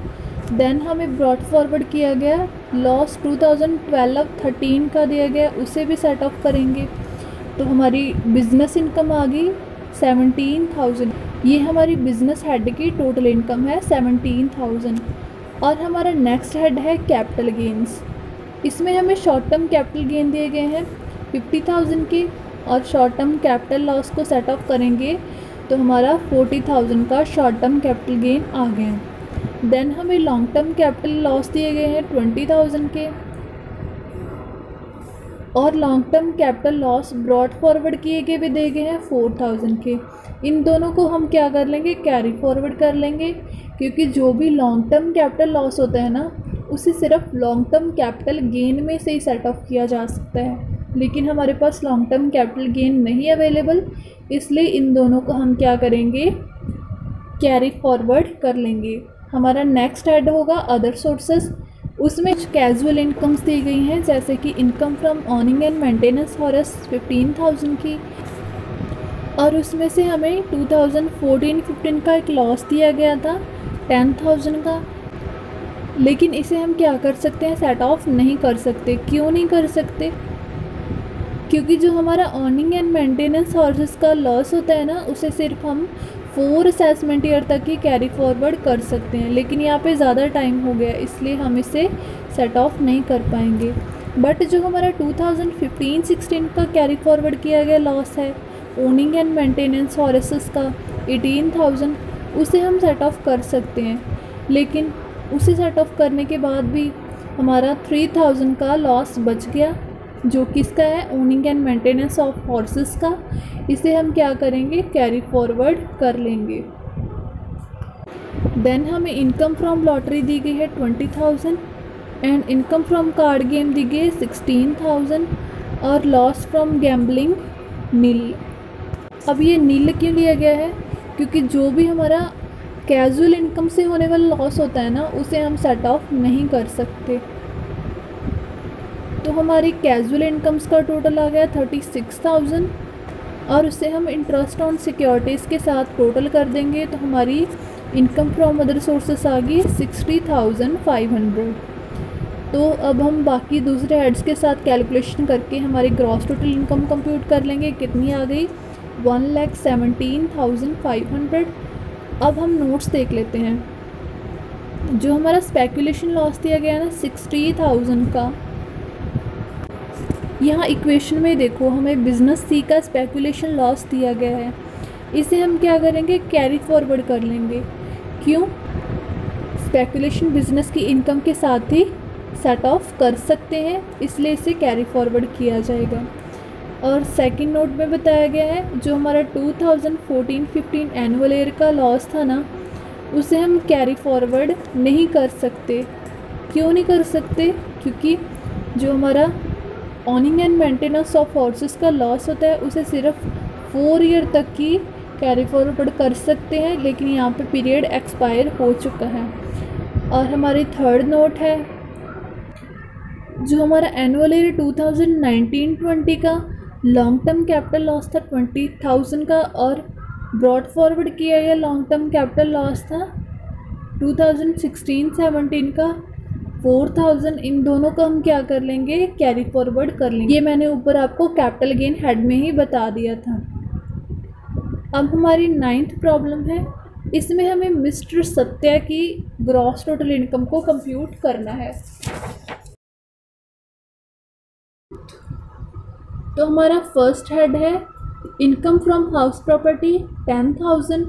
Speaker 1: देन हमें ब्रॉड फॉरवर्ड किया गया लॉस 2012-13 का दिया गया, उसे भी सेट ऑफ करेंगे तो हमारी बिजनेस इनकम आ गई 17,000। ये हमारी बिजनेस हेड की टोटल इनकम है 17,000। और हमारा नेक्स्ट हेड है कैपिटल गेन्स। इसमें हमें शॉर्ट टर्म कैपिटल गेन दिए गए हैं 50,000 के, और शॉर्ट टर्म कैपिटल लॉस को सेट ऑफ करेंगे तो हमारा 40,000 का शॉर्ट टर्म कैपिटल गेन आ गया। देन हमें लॉन्ग टर्म कैपिटल लॉस दिए गए हैं 20,000 के, और long term capital loss brought forward किए गए भी दिए गए हैं 4,000 के। इन दोनों को हम क्या कर लेंगे, कैरी फॉरवर्ड कर लेंगे, क्योंकि जो भी लॉन्ग टर्म कैपिटल लॉस होता है ना, उसे सिर्फ लॉन्ग टर्म कैपिटल गेन में से ही सेट ऑफ किया जा सकता है, लेकिन हमारे पास लॉन्ग टर्म कैपिटल गेन नहीं अवेलेबल, इसलिए इन दोनों को हम क्या करेंगे, कैरी फॉरवर्ड कर लेंगे। हमारा नेक्स्ट हेड होगा अदर सोर्सेस। उसमें कैजुअल इनकम्स दी गई हैं, जैसे कि income from ऑनिंग and maintenance harrows 15,000 की, और उसमें से हमें 2014-15 का एक लॉस दिया गया था 10,000 का, लेकिन इसे हम क्या कर सकते हैं, सेट ऑफ नहीं कर सकते। क्यों नहीं कर सकते, क्योंकि जो हमारा अर्निंग एंड मेंटेनेंस हॉर्सेस का लॉस होता है ना, उसे सिर्फ हम 4 असेसमेंट ईयर तक ही कैरी फॉरवर्ड कर सकते हैं, लेकिन यहाँ पे ज़्यादा टाइम हो गया, इसलिए हम इसे सेट ऑफ नहीं कर पाएंगे। बट जो हमारा 2015-16 का कैरी फॉरवर्ड किया गया लॉस है ओनिंग एंड मेंटेनेंस हॉर्सेस का 18,000, उसे हम सेट ऑफ कर सकते हैं, लेकिन उसे सेट ऑफ करने के बाद भी हमारा 3,000 का लॉस बच गया। जो किसका है, owning and maintenance of horses का, इसे हम क्या करेंगे, कैरी फॉरवर्ड कर लेंगे। देन हमें इनकम फ्रॉम लॉटरी दी गई है 20,000 and income from card game दी गई है 16,000 और लॉस फ्रॉम गैम्बलिंग नील। अब ये नील क्यों लिया गया है, क्योंकि जो भी हमारा कैजुअल इनकम से होने वाला लॉस होता है ना, उसे हम सेट ऑफ नहीं कर सकते। तो हमारी कैजुअल इनकम्स का टोटल आ गया 36,000 और उसे हम इंटरेस्ट ऑन सिक्योरिटीज़ के साथ टोटल कर देंगे तो हमारी इनकम फ्रॉम अदर सोर्सेस आ गई 60,500। तो अब हम बाकी दूसरे हेड्स के साथ कैलकुलेशन करके हमारी ग्रॉस टोटल इनकम कंप्यूट कर लेंगे, कितनी आ गई 1,17,500। अब हम नोट्स देख लेते हैं। जो हमारा स्पेकुलेशन लॉस दिया गया ना 60,000 का, यहाँ इक्वेशन में देखो हमें बिजनेस सी का स्पेकुलेशन लॉस दिया गया है, इसे हम क्या करेंगे, कैरी फॉरवर्ड कर लेंगे। क्यों, स्पेकुलेशन बिजनेस की इनकम के साथ ही सेट ऑफ कर सकते हैं, इसलिए इसे कैरी फॉरवर्ड किया जाएगा। और सेकंड नोट में बताया गया है जो हमारा 2014-15 एनुअल ईयर का लॉस था ना, उसे हम कैरी फॉरवर्ड नहीं कर सकते। क्यों नहीं कर सकते, क्योंकि जो हमारा ऑनिंग एंड मेंटेनेंस ऑफ हॉर्सेस का लॉस होता है उसे सिर्फ 4 ईयर तक की कैरी फॉरवर्ड कर सकते हैं, लेकिन यहाँ पे पीरियड एक्सपायर हो चुका है। और हमारी थर्ड नोट है जो हमारा एनुअल ईयर 2019-20 का लॉन्ग टर्म कैपिटल लॉस था 20,000 का और ब्रॉड फॉरवर्ड किया गया लॉन्ग टर्म कैपिटल लॉस था 2016-17 का 4,000। इन दोनों को हम क्या कर लेंगे, कैरी फॉरवर्ड कर लेंगे। ये मैंने ऊपर आपको कैपिटल गेन हेड में ही बता दिया था। अब हमारी 9th प्रॉब्लम है, इसमें हमें मिस्टर सत्या की ग्रॉस टोटल इनकम को कंप्यूट करना है। तो हमारा फर्स्ट हेड है income from house property 10,000।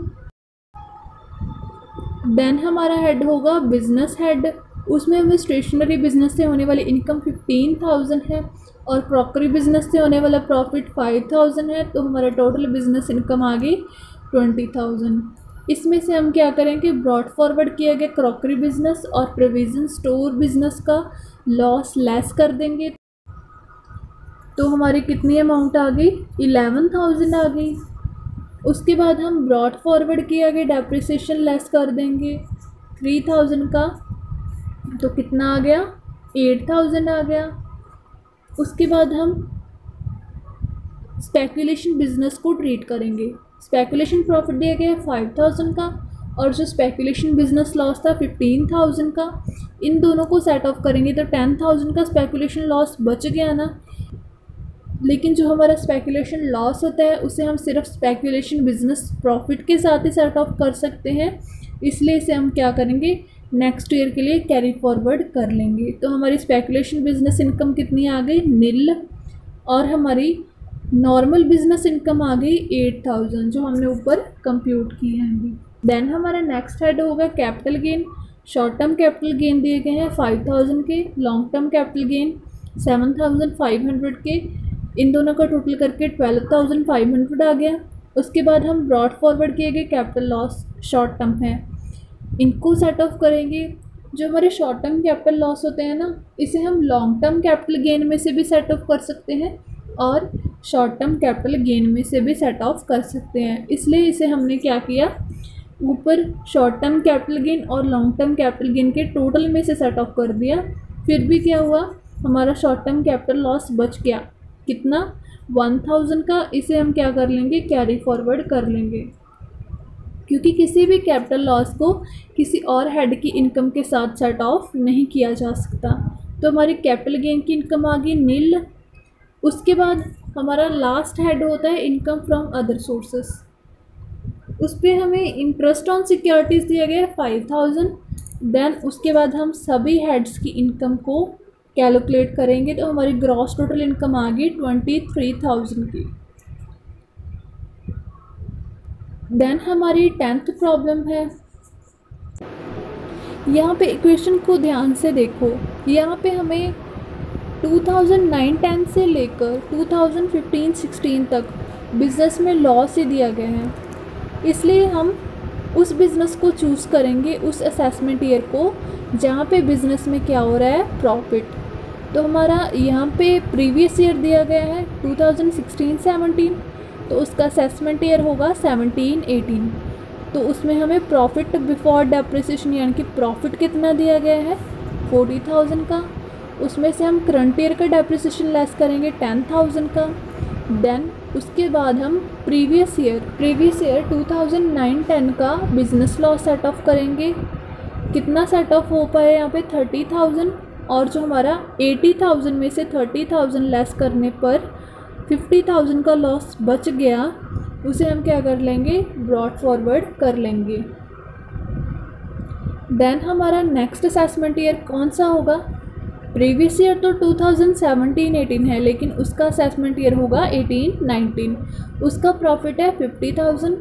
Speaker 1: Then हमारा हेड होगा बिजनेस हेड, उसमें हमें स्टेशनरी बिजनेस से होने वाली इनकम 15,000 है और क्रॉकरी बिजनेस से होने वाला प्रॉफिट 5,000 है। तो हमारा टोटल बिजनेस इनकम आ गई 20,000। इसमें से हम क्या करेंगे, ब्रॉड फॉरवर्ड किया गया क्रॉकरी बिजनेस और प्रोविज़न स्टोर बिजनेस का लॉस लेस कर देंगे। तो हमारी कितनी अमाउंट आ गई, 11,000 आ गई। उसके बाद हम ब्रॉड फॉरवर्ड किया गया डेप्रिसिएशन लेस कर देंगे 3,000 का, तो कितना आ गया, 8,000 आ गया। उसके बाद हम स्पेकुलेशन बिजनेस को ट्रीट करेंगे। स्पेकुलेशन प्रॉफिट दिया गया है 5,000 का और जो स्पेकुलेशन बिजनेस लॉस था 15,000 का। इन दोनों को सेट ऑफ करेंगे तो 10,000 का स्पेकुलेशन लॉस बच गया ना। लेकिन जो हमारा स्पेकुलेशन लॉस होता है उसे हम सिर्फ स्पेकुलेशन बिजनेस प्रॉफिट के साथ ही सेट ऑफ कर सकते हैं, इसलिए इसे हम क्या करेंगे, नेक्स्ट ईयर के लिए कैरी फॉरवर्ड कर लेंगे। तो हमारी स्पेकुलेशन बिजनेस इनकम कितनी आ गई, निल, और हमारी नॉर्मल बिजनेस इनकम आ गई 8,000 जो हमने ऊपर कंप्यूट की है अभी। देन हमारा नेक्स्ट हेड होगा capital gain. Short term capital gain दिए गए हैं 5,000 के, लॉन्ग टर्म कैपिटल गेन 7,500 के। इन दोनों का टोटल करके 12,500 आ गया। उसके बाद हम ब्रॉड फॉरवर्ड किए गए कैपिटल लॉस शॉर्ट टर्म है, इनको सेट ऑफ करेंगे। जो हमारे शॉर्ट टर्म कैपिटल लॉस होते हैं ना, इसे हम लॉन्ग टर्म कैपिटल गेन में से भी सेट ऑफ कर सकते हैं और शॉर्ट टर्म कैपिटल गेन में से भी सेट ऑफ कर सकते हैं। इसलिए इसे हमने क्या किया, ऊपर शॉर्ट टर्म कैपिटल गेन और लॉन्ग टर्म कैपिटल गेन के टोटल में से सेट ऑफ कर दिया। फिर भी क्या हुआ, हमारा शॉर्ट टर्म कैपिटल लॉस बच गया, कितना, 1,000 का। इसे हम क्या कर लेंगे, कैरी फॉरवर्ड कर लेंगे, क्योंकि किसी भी कैपिटल लॉस को किसी और हेड की इनकम के साथ सेट ऑफ नहीं किया जा सकता। तो हमारी कैपिटल गेन की इनकम आ गई नील। उसके बाद हमारा लास्ट हेड होता है इनकम फ्रॉम अदर सोर्सेस, उस पर हमें इंटरेस्ट ऑन सिक्योरिटीज़ दिया गया है 5,000। देन उसके बाद हम सभी हेड्स की इनकम को कैलकुलेट करेंगे तो हमारी ग्रॉस टोटल इनकम आ गई 23,000 की। देन हमारी 10th प्रॉब्लम है, यहाँ पे इक्वेशन को ध्यान से देखो। यहाँ पे हमें 2009-10 से लेकर 2015-16 तक बिज़नेस में लॉस ही दिया गया है, इसलिए हम उस बिज़नेस को चूज़ करेंगे, उस असेसमेंट ईयर को जहाँ पे बिज़नेस में क्या हो रहा है, प्रॉफिट। तो हमारा यहाँ पे प्रीवियस ईयर दिया गया है 2016-17, तो उसका असेसमेंट ईयर होगा 17-18। तो उसमें हमें प्रॉफिट बिफोर डेप्रिसिएशन यानी कि प्रॉफिट कितना दिया गया है, 40,000 का। उसमें से हम करंट ईयर का डेप्रिसिएशन लेस करेंगे 10,000 का। देन उसके बाद हम प्रीवियस ईयर 2009-10 का बिज़नेस लॉस सेट ऑफ करेंगे। कितना सेट ऑफ हो पाए यहाँ पे, 30,000। और जो हमारा 80,000 में से 30,000 लेस करने पर 50,000 का लॉस बच गया, उसे हम क्या कर लेंगे, ब्रॉड फॉरवर्ड कर लेंगे। देन हमारा नेक्स्ट असेसमेंट ईयर कौन सा होगा, प्रीवियस ईयर तो 2017-18 है, लेकिन उसका असेसमेंट ईयर होगा 18-19। उसका प्रॉफिट है 50,000।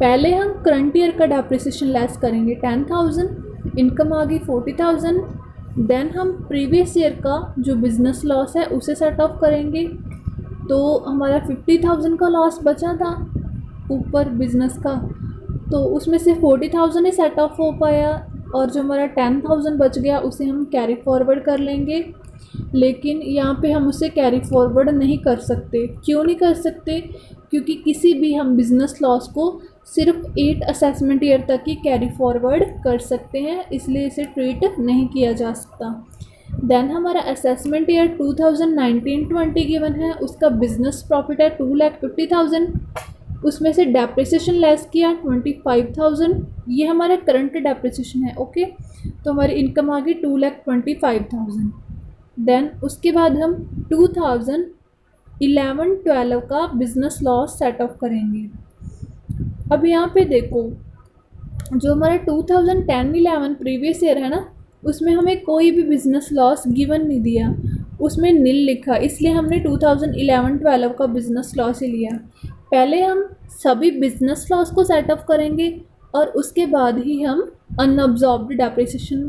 Speaker 1: पहले हम करंट ईयर का डेप्रिसिएशन लेस करेंगे 10,000, इनकम आ गई 40,000। देन हम प्रीवियस ईयर का जो बिज़नेस लॉस है उसे सेट ऑफ करेंगे, तो हमारा 50,000 का लॉस बचा था ऊपर बिज़नेस का, तो उसमें से 40,000 ही सेट ऑफ हो पाया, और जो हमारा 10,000 बच गया उसे हम कैरी फॉरवर्ड कर लेंगे। लेकिन यहाँ पे हम उसे कैरी फॉरवर्ड नहीं कर सकते। क्यों नहीं कर सकते, क्योंकि किसी भी हम बिज़नेस लॉस को सिर्फ 8 असेसमेंट ईयर तक ही कैरी फॉरवर्ड कर सकते हैं, इसलिए इसे ट्रीट नहीं किया जा सकता। देन हमारा असेसमेंट ईयर 2019-20 गिवन है, उसका बिज़नेस प्रॉफिट है 2,50,000। उसमें से डेप्रिसिएशन लेस किया 25,000, ये हमारा करंट डेप्रिसिएशन है। ओके, तो हमारी इनकम आ गई 2,25,000। देन उसके बाद हम 2011-12 का बिज़नेस लॉस सेट ऑफ करेंगे। अब यहाँ पे देखो, जो हमारा 2010-11 प्रीवियस ईयर है ना, उसमें हमें कोई भी बिज़नेस लॉस गिवन नहीं दिया, उसमें नील लिखा, इसलिए हमने 2011-12 का बिज़नेस लॉस ही लिया। पहले हम सभी बिज़नेस लॉस को सेट ऑफ करेंगे और उसके बाद ही हम अनअब्जॉर्ब्ड डेप्रिसिएशन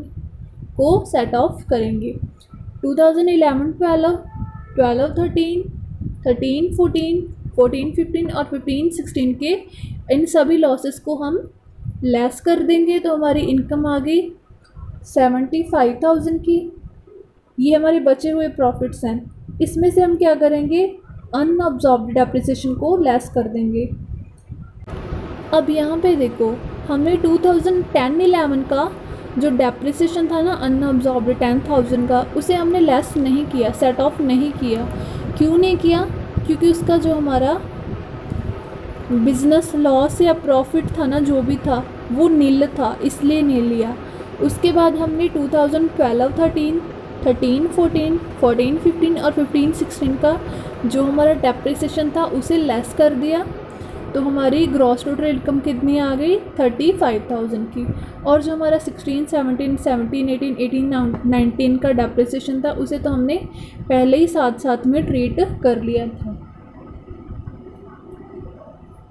Speaker 1: को सेट ऑफ करेंगे। 2011-12, 12-13, 13-14, 14-15 और 15-16 के इन सभी लॉसेस को हम लेस कर देंगे, तो हमारी इनकम आ गई 75,000 की। ये हमारे बचे हुए प्रॉफिट्स हैं, इसमें से हम क्या करेंगे, अनअब्जॉर्ब्ड डेप्रिसिएशन को लेस कर देंगे। अब यहाँ पे देखो, हमने 2010-11 का जो डेप्रिसिएशन था ना अनअब्जॉर्ब्ड 10,000 का, उसे हमने लेस नहीं किया, सेट ऑफ नहीं किया। क्यों नहीं किया, क्योंकि उसका जो हमारा बिज़नेस लॉस या प्रॉफिट था ना, जो भी था वो नील था, इसलिए नहीं लिया। उसके बाद हमने 2012-13, 13-14, 14-15 और 15-16 का जो हमारा डेप्रिसिएशन था उसे लेस कर दिया, तो हमारी ग्रॉस टोटल इनकम कितनी आ गई, 35,000 की। और जो हमारा 16-17, 17-18, 18-19 का डेप्रिसिएशन था उसे तो हमने पहले ही साथ साथ में ट्रीट कर लिया था।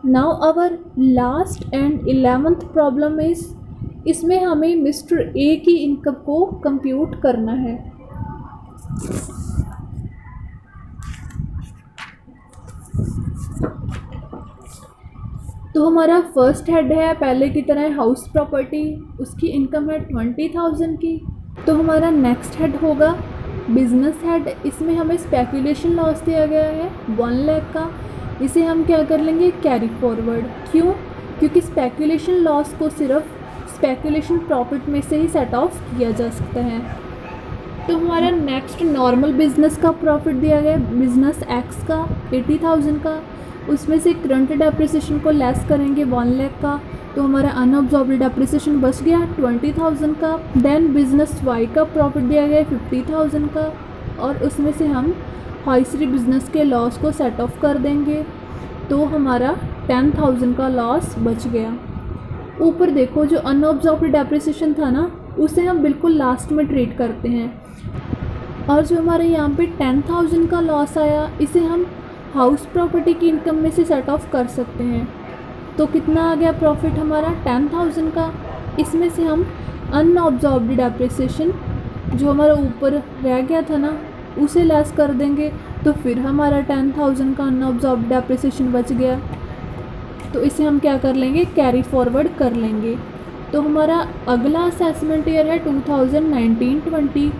Speaker 1: Now our last and 11th problem is, इसमें हमें मिस्टर ए की इनकम को कंप्यूट करना है। तो हमारा फर्स्ट हेड है पहले की तरह हाउस प्रॉपर्टी, उसकी इनकम है 20,000 की। तो हमारा नेक्स्ट हेड होगा बिजनेस हेड, इसमें हमें स्पेकुलेशन लॉस दिया गया है 1 लाख का, इसे हम क्या कर लेंगे, कैरी फॉरवर्ड। क्यों, क्योंकि स्पेकुलेशन लॉस को सिर्फ स्पेकुलेशन प्रॉफिट में से ही सेट ऑफ किया जा सकता है। तो हमारा नेक्स्ट नॉर्मल बिजनेस का प्रॉफिट दिया गया बिजनेस एक्स का 80,000 का, उसमें से करंट डेप्रिसिएशन को लेस करेंगे 1 लाख का, तो हमारा अनअब्जॉर्ब्ड डेप्रिसिएशन बच गया 20,000 का। देन बिजनेस वाई का प्रॉफिट दिया गया 50,000 का, और उसमें से हम हाईसरी बिजनेस के लॉस को सेट ऑफ कर देंगे, तो हमारा 10,000 का लॉस बच गया। ऊपर देखो, जो अनअब्जॉर्ब्ड डेप्रिसिएशन था ना, उसे हम बिल्कुल लास्ट में ट्रीट करते हैं, और जो हमारे यहाँ पे 10,000 का लॉस आया, इसे हम हाउस प्रॉपर्टी की इनकम में से सेट ऑफ कर सकते हैं। तो कितना आ गया प्रॉफिट हमारा, 10,000 का। इसमें से हम अनअब्जॉर्ब्ड डेप्रिसिएशन जो हमारा ऊपर रह गया था ना उसे लेस कर देंगे तो फिर हमारा 10,000 का अनअब्जॉर्ब्ड डेप्रिसिएशन बच गया। तो इसे हम क्या कर लेंगे, कैरी फॉरवर्ड कर लेंगे। तो हमारा अगला असेसमेंट ईयर है 2019-20,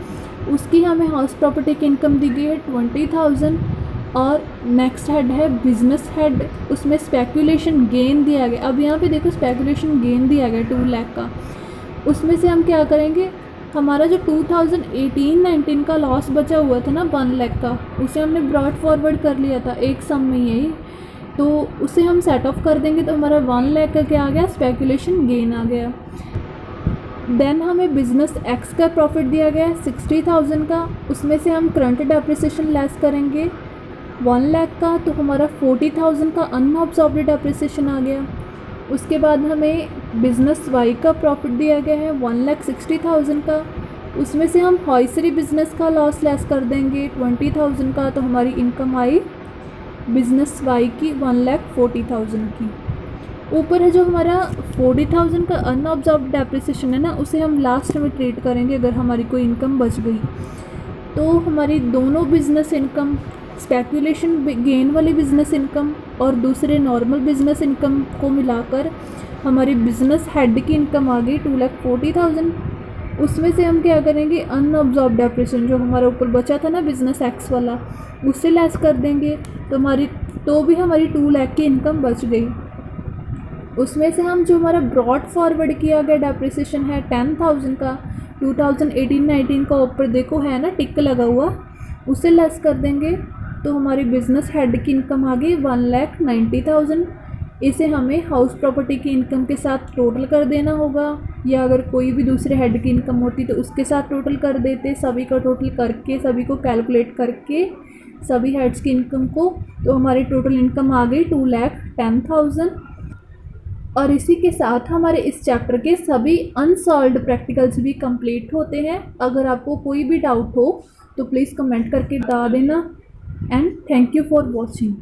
Speaker 1: उसकी हमें हाउस प्रॉपर्टी की इनकम दी गई है 20,000। और नेक्स्ट हेड है बिजनेस हेड, उसमें स्पेकुलेशन गेन दिया गया। अब यहाँ पे देखो स्पेकुलेशन गेन दिया गया 2 लाख का। उसमें से हम क्या करेंगे, हमारा जो 2018-19 का लॉस बचा हुआ था ना 1 लाख का, उसे हमने ब्रॉड फॉरवर्ड कर लिया था एक सम में यही, तो उसे हम सेट ऑफ कर देंगे तो हमारा 1 लाख का क्या आ गया, स्पेकुलेशन गेन आ गया। देन हमें बिजनेस एक्स का प्रॉफिट दिया गया है 60,000 का, उसमें से हम करंट डेप्रिसिएशन लेस करेंगे 1 लाख का, तो हमारा 40,000 का अनअब्जॉर्ब्ड डेप्रिसिएशन आ गया। उसके बाद हमें बिज़नेस वाई का प्रॉफिट दिया गया है 1,60,000 का, उसमें से हम हॉइसरी बिज़नेस का लॉस लेस कर देंगे 20,000 का, तो हमारी इनकम आई बिज़नेस वाई की 1,40,000 की। ऊपर है जो हमारा 40,000 का अनअब्जॉर्ब्ड डेप्रिसिएशन है ना, उसे हम लास्ट में ट्रीट करेंगे अगर हमारी कोई इनकम बच गई। तो हमारी दोनों बिज़नेस इनकम, स्पेकुलेशन गेन वाली बिज़नेस इनकम और दूसरे नॉर्मल बिज़नेस इनकम को मिलाकर हमारी बिज़नेस हेड की इनकम आ गई 2,40,000। उसमें से हम क्या करेंगे, अनअब्जॉर्ब्ड डेप्रिसिएशन जो हमारा ऊपर बचा था ना बिज़नेस एक्स वाला, उससे लेस कर देंगे तो भी हमारी 2 लाख की इनकम बच गई। उसमें से हम जो हमारा ब्रॉड फॉरवर्ड किया गया डेप्रिसिएशन है 10,000 का, 2018-19 का ऊपर देखो है ना टिक लगा हुआ, उसे लेस कर देंगे तो हमारी बिज़नेस हेड की इनकम आ गई 1,90,000। इसे हमें हाउस प्रॉपर्टी की इनकम के साथ टोटल कर देना होगा, या अगर कोई भी दूसरे हेड की इनकम होती तो उसके साथ टोटल कर देते। सभी का टोटल करके, सभी को कैलकुलेट करके सभी हेड्स की इनकम को, तो हमारी टोटल इनकम आ गई 2,10,000। और इसी के साथ हमारे इस चैप्टर के सभी अनसॉल्व्ड प्रैक्टिकल्स भी कंप्लीट होते हैं। अगर आपको कोई भी डाउट हो तो प्लीज़ कमेंट करके बता देना। And thank you for watching.